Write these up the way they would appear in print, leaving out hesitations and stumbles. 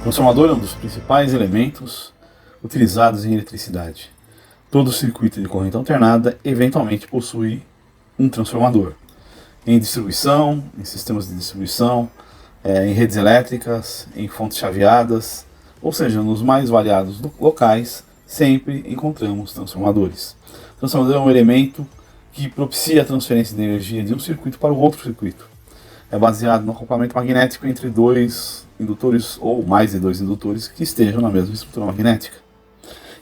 transformador é um dos principais elementos utilizados em eletricidade. Todo circuito de corrente alternada eventualmente possui um transformador. Em distribuição, em sistemas de distribuição, em redes elétricas, em fontes chaveadas, ou seja, nos mais variados locais, sempre encontramos transformadores. O transformador é um elemento que propicia a transferência de energia de um circuito para o outro circuito. É baseado no acoplamento magnético entre dois indutores ou mais de dois indutores que estejam na mesma estrutura magnética.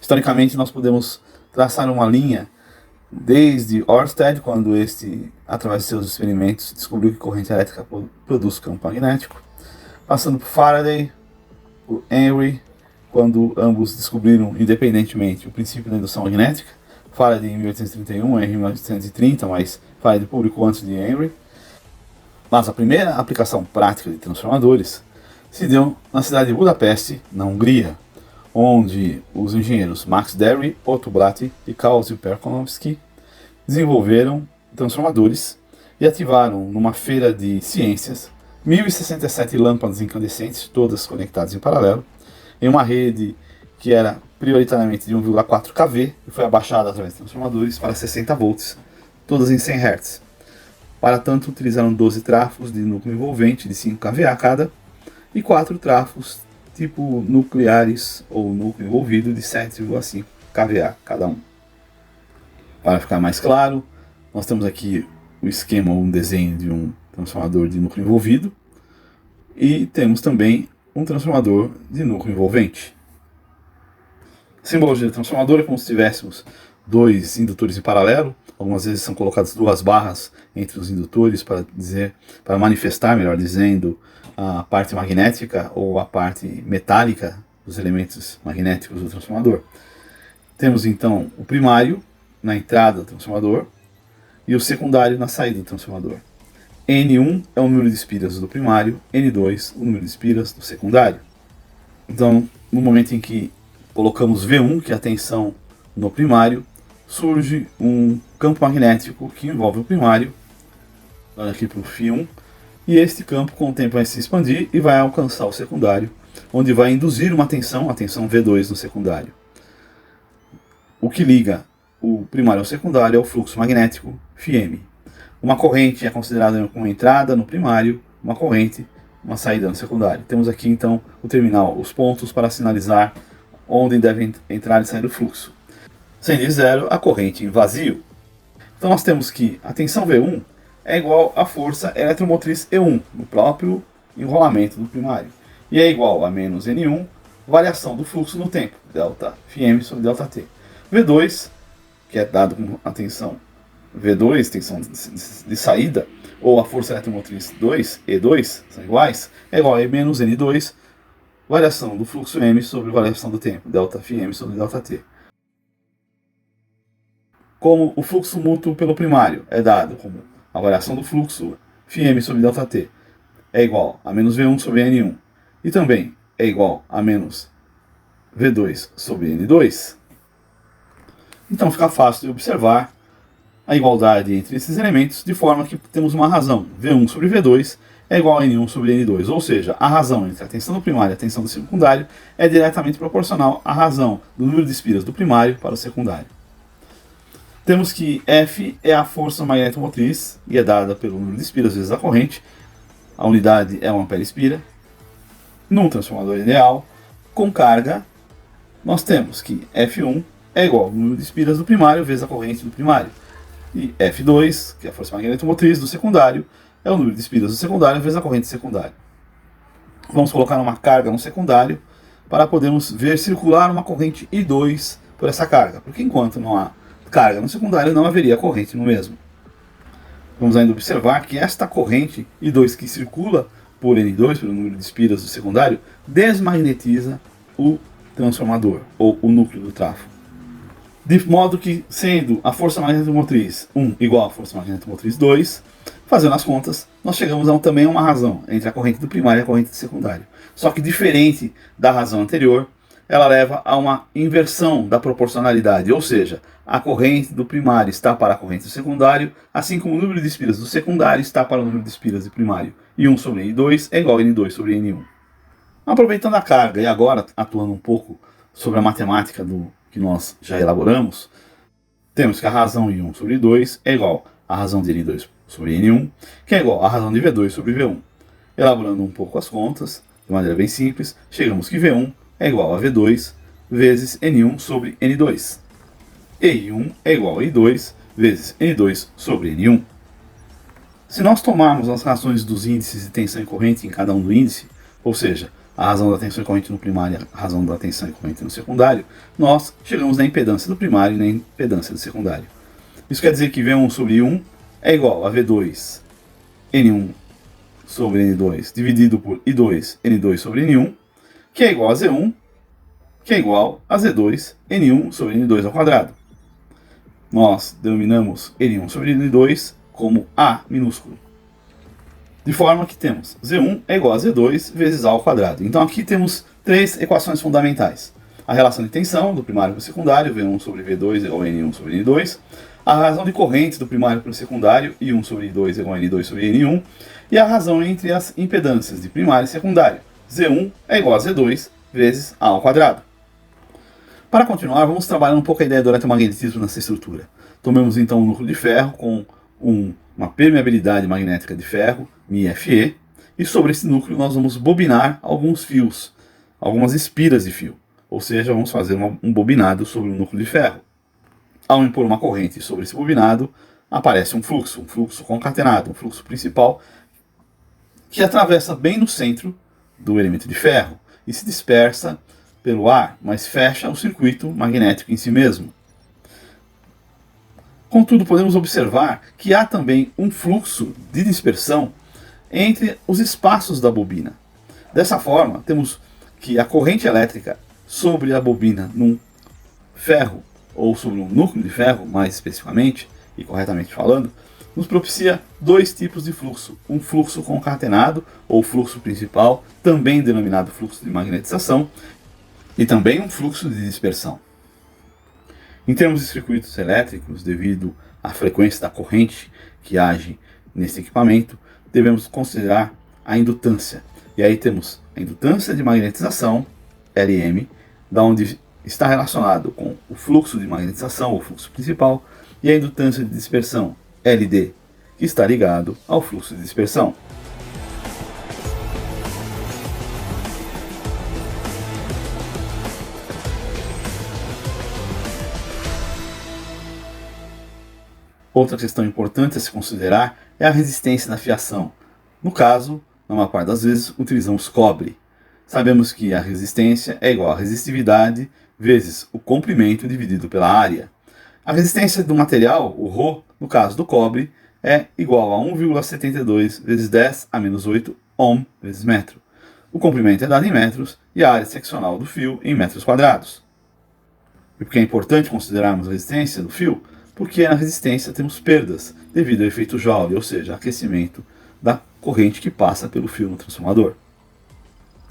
Historicamente, nós podemos traçar uma linha desde Ørsted, quando este, através de seus experimentos, descobriu que corrente elétrica produz campo magnético, passando por Faraday, por Henry, quando ambos descobriram independentemente o princípio da indução magnética. Faraday em 1831, Henry em 1830, mas Faraday publicou antes de Henry. Mas a primeira aplicação prática de transformadores se deu na cidade de Budapeste, na Hungria, onde os engenheiros Max Derry, Otto Blatt e Kausy Perkonomsky desenvolveram transformadores e ativaram numa feira de ciências 1067 lâmpadas incandescentes, todas conectadas em paralelo, em uma rede que era prioritariamente de 1,4 kV e foi abaixada através de transformadores para 60 volts, todas em 100 Hz. Para tanto, utilizaram 12 trafos de núcleo envolvente de 5 kVA cada e 4 trafos tipo nucleares ou núcleo envolvido de 7,5 kVA cada um. Para ficar mais claro, nós temos aqui o esquema ou um desenho de um transformador de núcleo envolvido e temos também um transformador de núcleo envolvente. A simbologia do transformador é como se tivéssemos dois indutores em paralelo. Algumas vezes são colocadas duas barras entre os indutores para manifestar, melhor dizendo, a parte magnética ou a parte metálica dos elementos magnéticos do transformador. Temos então o primário na entrada do transformador e o secundário na saída do transformador. N1 é o número de espiras do primário, N2 o número de espiras do secundário. Então, no momento em que colocamos V1, que é a tensão no primário, surge um campo magnético que envolve o primário, olha aqui para o φ1, e este campo com o tempo vai se expandir e vai alcançar o secundário, onde vai induzir uma tensão, a tensão V2 no secundário. O que liga o primário ao secundário é o fluxo magnético φm. Uma corrente é considerada uma entrada no primário, uma corrente, uma saída no secundário. Temos aqui então o terminal, os pontos para sinalizar onde deve entrar e sair o fluxo. Sendo de zero a corrente em vazio. Então nós temos que a tensão V1 é igual à força eletromotriz E1, no próprio enrolamento do primário. E é igual a menos N1, variação do fluxo no tempo, delta φm sobre delta t. V2, que é dado como a tensão V2, tensão de saída, ou a força eletromotriz 2, E2, são iguais, é igual a E menos N2, variação do fluxo m sobre variação do tempo, delta φm sobre delta t. Como o fluxo mútuo pelo primário é dado como a variação do fluxo φm sobre delta t é igual a menos V1 sobre N1 e também é igual a menos V2 sobre N2, então fica fácil de observar a igualdade entre esses elementos, de forma que temos uma razão, V1 sobre V2 é igual a N1 sobre N2, ou seja, a razão entre a tensão do primário e a tensão do secundário é diretamente proporcional à razão do número de espiras do primário para o secundário. Temos que F é a força magnetomotriz e é dada pelo número de espiras vezes a corrente, a unidade é 1 ampere-espira. Num transformador ideal, com carga, nós temos que F1 é igual ao número de espiras do primário vezes a corrente do primário. E F2, que é a força magnetomotriz do secundário, é o número de espiras do secundário vezes a corrente secundária. Vamos colocar uma carga no secundário para podermos ver circular uma corrente I2 por essa carga, porque enquanto não há carga no secundário não haveria corrente no mesmo. Vamos ainda observar que esta corrente I2 que circula por N2, pelo número de espiras do secundário, desmagnetiza o transformador, ou o núcleo do trafo. De modo que, sendo a força magnetomotriz 1 igual à força magnetomotriz 2, fazendo as contas, nós chegamos também a uma razão entre a corrente do primário e a corrente do secundário. Só que diferente da razão anterior, ela leva a uma inversão da proporcionalidade, ou seja, a corrente do primário está para a corrente do secundário, assim como o número de espiras do secundário está para o número de espiras do primário. E 1 sobre N2 é igual a N2 sobre N1. Aproveitando a carga e agora atuando um pouco sobre a matemática do que nós já elaboramos, temos que a razão de 1 sobre 2 é igual à razão de N2 sobre N1, que é igual à razão de V2 sobre V1. Elaborando um pouco as contas, de maneira bem simples, chegamos que V1 é igual a V2 vezes N1 sobre N2. E I1 é igual a I2 vezes N2 sobre N1. Se nós tomarmos as razões dos índices de tensão e corrente em cada um do índice, ou seja, a razão da tensão e corrente no primário e a razão da tensão e corrente no secundário, nós chegamos na impedância do primário e na impedância do secundário. Isso quer dizer que V1 sobre I1 é igual a V2 N1 sobre N2 dividido por I2 N2 sobre N1, que é igual a Z1, que é igual a Z2 N1 sobre N2 ao quadrado. Nós denominamos N1 sobre N2 como A minúsculo. De forma que temos Z1 é igual a Z2 vezes A ao quadrado. Então aqui temos três equações fundamentais. A relação de tensão do primário para o secundário, V1 sobre V2 igual a N1 sobre N2. A razão de corrente do primário para o secundário, I1 sobre I2 igual a N2 sobre N1. E a razão entre as impedâncias de primário e secundário. Z1 é igual a Z2 vezes A ao quadrado. Para continuar, vamos trabalhar um pouco a ideia do eletromagnetismo nessa estrutura. Tomemos então um núcleo de ferro com uma permeabilidade magnética de ferro, μFe, e sobre esse núcleo nós vamos bobinar alguns fios, algumas espiras de fio, ou seja, vamos fazer um bobinado sobre o núcleo de ferro. Ao impor uma corrente sobre esse bobinado, aparece um fluxo concatenado, um fluxo principal, que atravessa bem no centro do elemento de ferro e se dispersa pelo ar, mas fecha o circuito magnético em si mesmo. Contudo, podemos observar que há também um fluxo de dispersão entre os espaços da bobina. Dessa forma, temos que a corrente elétrica sobre a bobina num ferro, ou sobre um núcleo de ferro, mais especificamente, e corretamente falando, nos propicia dois tipos de fluxo. Um fluxo concatenado, ou fluxo principal, também denominado fluxo de magnetização, e também um fluxo de dispersão. Em termos de circuitos elétricos, devido à frequência da corrente que age nesse equipamento, devemos considerar a indutância. E aí temos a indutância de magnetização, Lm, da onde está relacionado com o fluxo de magnetização, o fluxo principal, e a indutância de dispersão, Ld, que está ligado ao fluxo de dispersão. Outra questão importante a se considerar é a resistência da fiação. No caso, na maior parte das vezes, utilizamos cobre. Sabemos que a resistência é igual à resistividade vezes o comprimento dividido pela área. A resistência do material, o ρ, no caso do cobre, é igual a 1,72 vezes 10 a menos 8 ohm vezes metro. O comprimento é dado em metros e a área seccional do fio em metros quadrados. E por que é importante considerarmos a resistência do fio? Porque na resistência temos perdas devido ao efeito Joule, ou seja, aquecimento da corrente que passa pelo fio no transformador.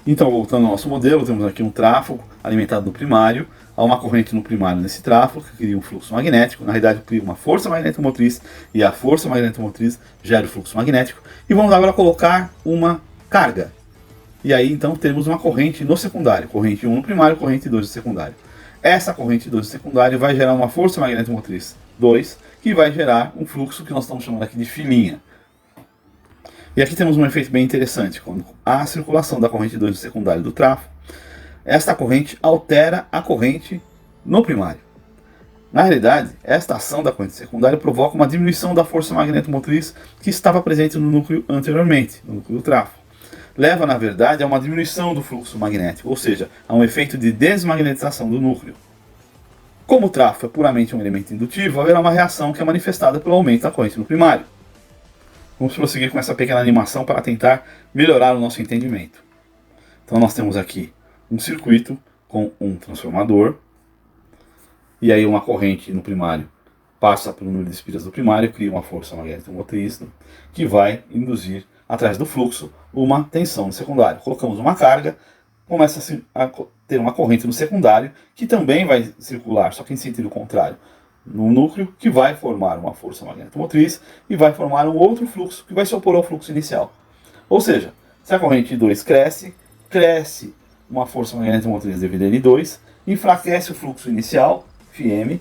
Então, voltando ao nosso modelo, temos aqui um tráfego alimentado no primário, há uma corrente no primário nesse tráfego que cria um fluxo magnético, na realidade cria uma força magnetomotriz, e a força magnetomotriz gera o fluxo magnético, e vamos agora colocar uma carga. E aí então temos uma corrente no secundário, corrente 1 no primário, corrente 2 no secundário. Essa corrente 2 no secundário vai gerar uma força magnetomotriz 2, que vai gerar um fluxo que nós estamos chamando aqui de filinha. E aqui temos um efeito bem interessante. Quando há a circulação da corrente 2 no secundário do tráfego, esta corrente altera a corrente no primário. Na realidade, esta ação da corrente secundária provoca uma diminuição da força magnetomotriz que estava presente no núcleo anteriormente, no núcleo do tráfego. Leva, na verdade, a uma diminuição do fluxo magnético, ou seja, a um efeito de desmagnetização do núcleo. Como o tráfego é puramente um elemento indutivo, haverá uma reação que é manifestada pelo aumento da corrente no primário. Vamos prosseguir com essa pequena animação para tentar melhorar o nosso entendimento. Então nós temos aqui um circuito com um transformador, e aí uma corrente no primário passa pelo núcleo de espiras do primário, cria uma força magnetomotriz que vai induzir, atrás do fluxo, uma tensão no secundário. Colocamos uma carga, começa a ter uma corrente no secundário, que também vai circular, só que em sentido contrário, no núcleo, que vai formar uma força magnetomotriz e vai formar um outro fluxo que vai se opor ao fluxo inicial. Ou seja, se a corrente 2 cresce, cresce uma força magnética motriz devido a N2, enfraquece o fluxo inicial, φm,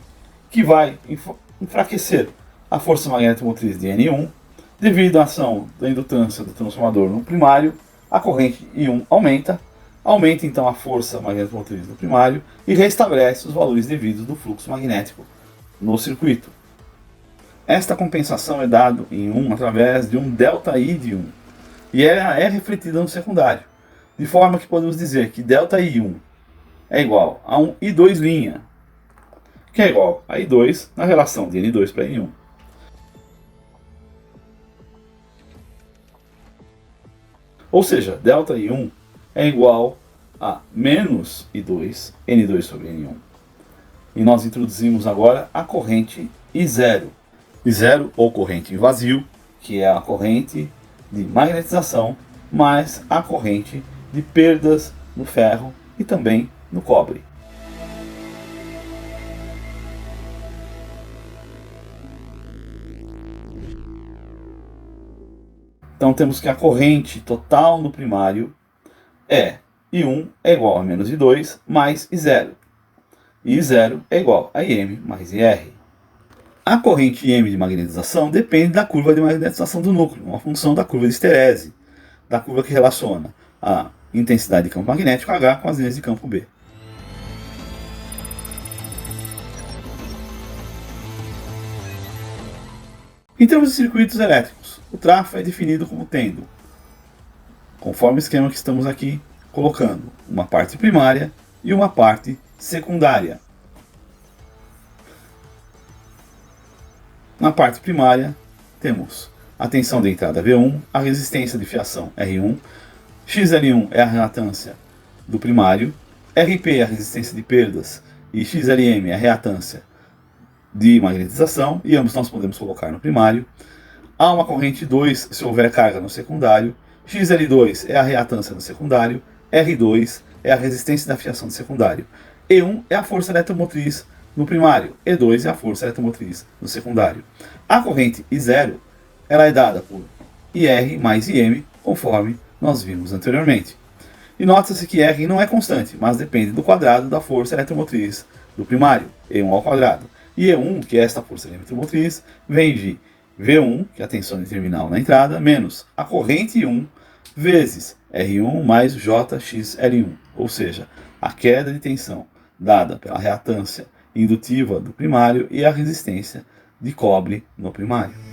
que vai enfraquecer a força magnética motriz de N1, devido à ação da indutância do transformador no primário, a corrente I1 aumenta então a força magnética motriz no primário e restabelece os valores devidos do fluxo magnético no circuito. Esta compensação é dada em 1 através de um ΔI de 1 e ela é refletida no secundário, de forma que podemos dizer que ΔI1 é igual a um I2', que é igual a I2 na relação de N2 para N1. Ou seja, ΔI1 é igual a menos I2, N2 sobre N1. E nós introduzimos agora a corrente I0. I0 ou corrente em vazio, que é a corrente de magnetização, mais a corrente de perdas no ferro e também no cobre. Então temos que a corrente total no primário é I1 é igual a menos I2 mais I0. E I0 é igual a IM mais IR. A corrente IM de magnetização depende da curva de magnetização do núcleo, uma função da curva de Hystéresis, da curva que relaciona a intensidade de campo magnético H com as linhas de campo B. Em termos de circuitos elétricos, o tráfego é definido como tendo, conforme o esquema que estamos aqui colocando, uma parte primária e uma parte secundária. Na parte primária, temos a tensão de entrada V1, a resistência de fiação R1, XL1 é a reatância do primário, RP é a resistência de perdas e XLM é a reatância de magnetização, e ambos nós podemos colocar no primário. Há uma corrente 2 se houver carga no secundário, XL2 é a reatância no secundário, R2 é a resistência da fiação do secundário, E1 é a força eletromotriz no primário, E2 é a força eletromotriz no secundário. A corrente I0 ela é dada por IR mais IM, conforme nós vimos anteriormente. E nota-se que R não é constante, mas depende do quadrado da força eletromotriz do primário, E1 ao quadrado. E E1, que é esta força eletromotriz, vem de V1, que é a tensão terminal na entrada, menos a corrente I1 vezes R1 mais JXL1, ou seja, a queda de tensão dada pela reatância indutiva do primário e a resistência de cobre no primário.